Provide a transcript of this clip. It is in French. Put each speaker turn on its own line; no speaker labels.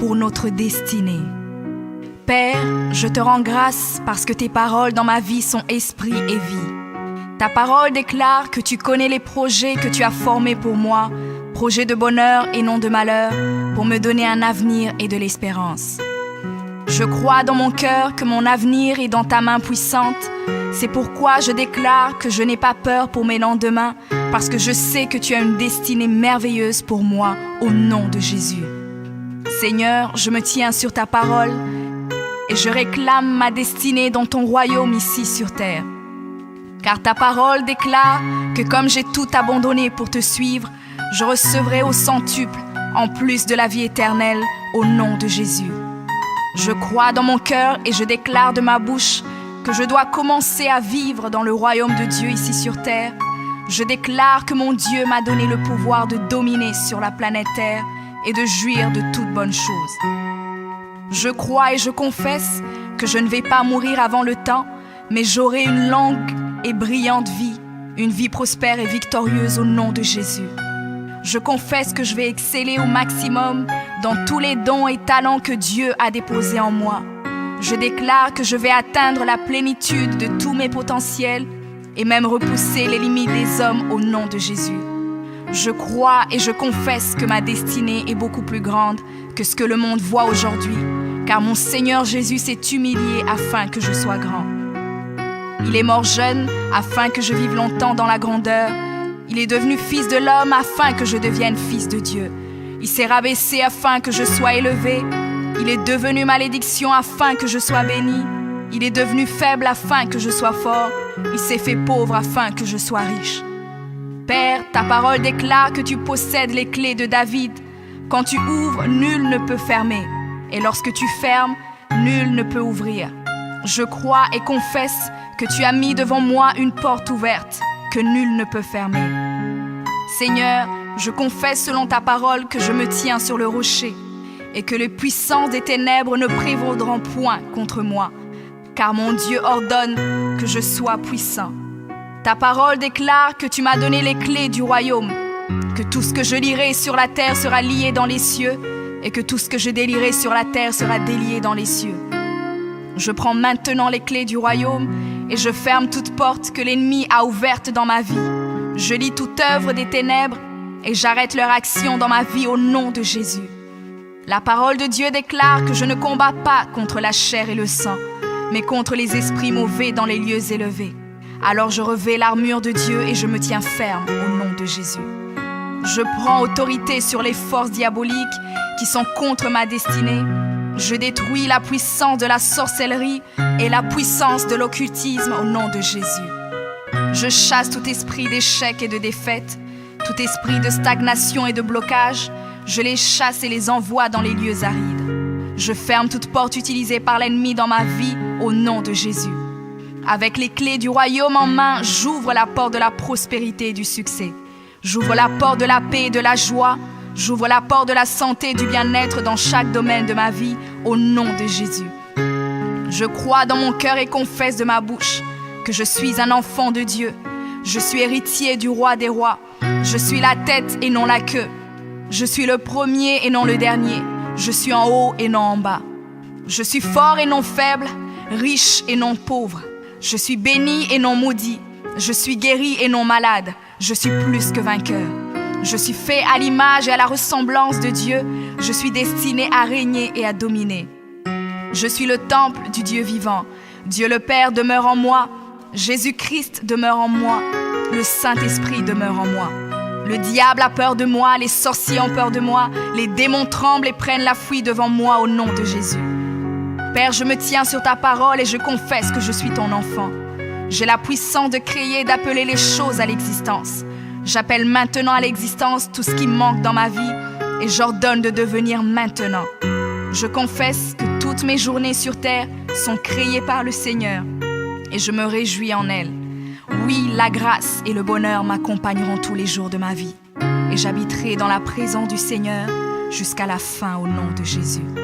pour notre destinée. Père, je te rends grâce parce que tes paroles dans ma vie sont esprit et vie. Ta parole déclare que tu connais les projets que tu as formés pour moi, projets de bonheur et non de malheur, pour me donner un avenir et de l'espérance. Je crois dans mon cœur que mon avenir est dans ta main puissante. C'est pourquoi je déclare que je n'ai pas peur pour mes lendemains, parce que je sais que tu as une destinée merveilleuse pour moi, au nom de Jésus. Seigneur, je me tiens sur ta parole et je réclame ma destinée dans ton royaume ici sur terre. Car ta parole déclare que comme j'ai tout abandonné pour te suivre, je recevrai au centuple, en plus de la vie éternelle, au nom de Jésus. Je crois dans mon cœur et je déclare de ma bouche que je dois commencer à vivre dans le royaume de Dieu ici sur terre. Je déclare que mon Dieu m'a donné le pouvoir de dominer sur la planète Terre et de jouir de toutes bonnes choses. Je crois et je confesse que je ne vais pas mourir avant le temps, mais j'aurai une longue et brillante vie, une vie prospère et victorieuse au nom de Jésus. Je confesse que je vais exceller au maximum dans tous les dons et talents que Dieu a déposés en moi. Je déclare que je vais atteindre la plénitude de tous mes potentiels et même repousser les limites des hommes au nom de Jésus. Je crois et je confesse que ma destinée est beaucoup plus grande que ce que le monde voit aujourd'hui, car mon Seigneur Jésus s'est humilié afin que je sois grand. Il est mort jeune afin que je vive longtemps dans la grandeur. Il est devenu fils de l'homme afin que je devienne fils de Dieu. Il s'est rabaissé afin que je sois élevé. Il est devenu malédiction afin que je sois béni. Il est devenu faible afin que je sois fort. Il s'est fait pauvre afin que je sois riche. Père, ta parole déclare que tu possèdes les clés de David. Quand tu ouvres, nul ne peut fermer. Et lorsque tu fermes, nul ne peut ouvrir. Je crois et confesse que tu as mis devant moi une porte ouverte que nul ne peut fermer. Seigneur, je confesse selon ta parole que je me tiens sur le rocher et que les puissances des ténèbres ne prévaudront point contre moi, car mon Dieu ordonne que je sois puissant. Ta parole déclare que tu m'as donné les clés du royaume, que tout ce que je lierai sur la terre sera lié dans les cieux et que tout ce que je délierai sur la terre sera délié dans les cieux. Je prends maintenant les clés du royaume et je ferme toute porte que l'ennemi a ouverte dans ma vie. Je lis toute œuvre des ténèbres et j'arrête leur action dans ma vie au nom de Jésus. La parole de Dieu déclare que je ne combats pas contre la chair et le sang, mais contre les esprits mauvais dans les lieux élevés. Alors je revêts l'armure de Dieu et je me tiens ferme au nom de Jésus. Je prends autorité sur les forces diaboliques qui sont contre ma destinée. Je détruis la puissance de la sorcellerie et la puissance de l'occultisme au nom de Jésus. Je chasse tout esprit d'échec et de défaite, tout esprit de stagnation et de blocage. Je les chasse et les envoie dans les lieux arides. Je ferme toute porte utilisée par l'ennemi dans ma vie au nom de Jésus. Avec les clés du royaume en main, j'ouvre la porte de la prospérité et du succès. J'ouvre la porte de la paix et de la joie. J'ouvre la porte de la santé et du bien-être dans chaque domaine de ma vie, au nom de Jésus. Je crois dans mon cœur et confesse de ma bouche que je suis un enfant de Dieu. Je suis héritier du roi des rois. Je suis la tête et non la queue. Je suis le premier et non le dernier. Je suis en haut et non en bas. Je suis fort et non faible, riche et non pauvre. Je suis béni et non maudit. Je suis guéri et non malade. Je suis plus que vainqueur. Je suis fait à l'image et à la ressemblance de Dieu. Je suis destiné à régner et à dominer. Je suis le temple du Dieu vivant. Dieu le Père demeure en moi. Jésus-Christ demeure en moi. Le Saint-Esprit demeure en moi. Le diable a peur de moi, les sorciers ont peur de moi, les démons tremblent et prennent la fuite devant moi au nom de Jésus. Père, je me tiens sur ta parole et je confesse que je suis ton enfant. J'ai la puissance de créer et d'appeler les choses à l'existence. J'appelle maintenant à l'existence tout ce qui manque dans ma vie et j'ordonne de devenir maintenant. Je confesse que toutes mes journées sur terre sont créées par le Seigneur et je me réjouis en elles. Oui, la grâce et le bonheur m'accompagneront tous les jours de ma vie et j'habiterai dans la présence du Seigneur jusqu'à la fin au nom de Jésus.